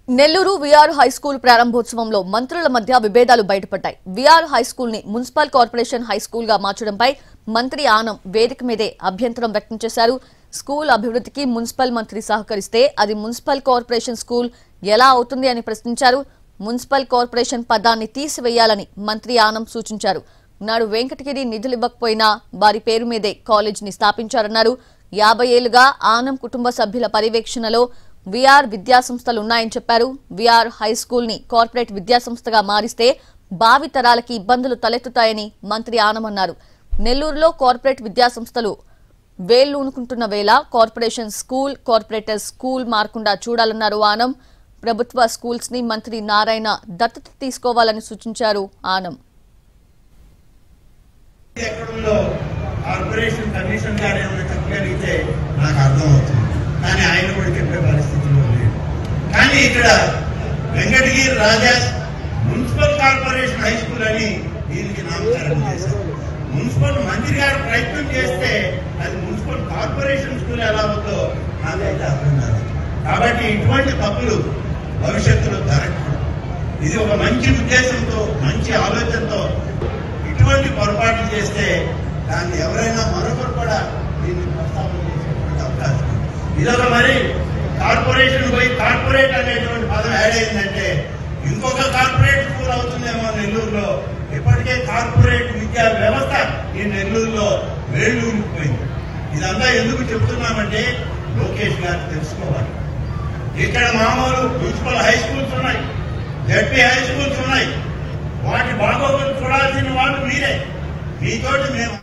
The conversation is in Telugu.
నెల్లూరు విఆర్ హై స్కూల్ ప్రారంభోత్సవంలో మంత్రుల మధ్య విభేదాలు బయటపడ్డాయి. విఆర్ హై స్కూల్ ని మున్సిపల్ కార్పొరేషన్ హై స్కూల్ గా మార్చడంపై మంత్రి ఆనం వేదిక మీదే అభ్యంతరం వ్యక్తం చేశారు. స్కూల్ అభివృద్ధికి మున్సిపల్ మంత్రి సహకరిస్తే అది మున్సిపల్ కార్పొరేషన్ స్కూల్ ఎలా అవుతుంది అని ప్రశ్నించారు. మున్సిపల్ కార్పొరేషన్ పదాన్ని తీసివేయాలని మంత్రి ఆనం సూచించారు. నాడు వెంకటగిరి నిధులు ఇవ్వకపోయినా వారి పేరు మీదే కాలేజీని స్థాపించారన్నారు. 50 ఏళ్లుగా ఆనం కుటుంబ సభ్యుల పర్యవేక్షణలో విఆర్ విద్యాసంస్థలు ఉన్నాయని చెప్పారు. విఆర్ హై స్కూల్ ని కార్పొరేట్ విద్యాసంస్థగా మారిస్తే భావి తరాలకి ఇబ్బందులు తలెత్తుతాయని మంత్రి ఆనం అన్నారు. నెల్లూరులో కార్పొరేట్ విద్యాసంస్థలు వేళ్లూనుకుంటున్న వేళ కార్పొరేషన్ స్కూల్ కార్పొరేటర్ స్కూల్ మారకుండా చూడాలన్నారు ఆనం. ప్రభుత్వ స్కూల్స్ ని మంత్రి నారాయణ దత్తత తీసుకోవాలని సూచించారు ఆనం. కార్పొరేషన్ కమిషన్ గారు ఏమైనా చెప్పగలిగితే నాకు అర్థమవుతుంది, కానీ ఆయన కూడా చెప్పే పరిస్థితిలో లేదు. కానీ ఇక్కడ వెంకటగిరి రాజా మున్సిపల్ కార్పొరేషన్ హై స్కూల్ అని దీనికి నామకరణం చేశారు. మున్సిపల్ మంత్రి గారు ప్రయత్నం చేస్తే అది మున్సిపల్ కార్పొరేషన్ స్కూల్ ఎలా ఉందో నాకైతే అర్థం కాదు. కాబట్టి ఇటువంటి తప్పులు భవిష్యత్తులో జరగకూడదు. ఇది ఒక మంచి ఉద్దేశంతో మంచి ఆలోచనతో ఇటువంటి పొరపాట్లు చేస్తే దాన్ని ఎవరైనా మరొకరు కూడా దీన్ని ప్రస్తావన చేసేటువంటి అవకాశం. ఇదొక మరి కార్పొరేషన్ పోయి కార్పొరేట్ అనేటువంటి పదం యాడ్ అయిందంటే ఇంకొక కార్పొరేట్ స్కూల్ అవుతుందేమో నెల్లూరులో. ఇప్పటికే కార్పొరేట్ విద్యా వ్యవస్థ ఈ నెల్లూరులో వేళ్లూరిపోయింది. ఇదంతా ఎందుకు చెప్తున్నామంటే లోకేష్ గారు తెలుసుకోవాలి. ఇక్కడ మామూలు మున్సిపల్ హై స్కూల్స్ ఉన్నాయి, జడ్పీ హై స్కూల్స్ ఉన్నాయి. వాటి బాగోగులు చూడాల్సిన వాళ్ళు మీరే. మీతోటి మేము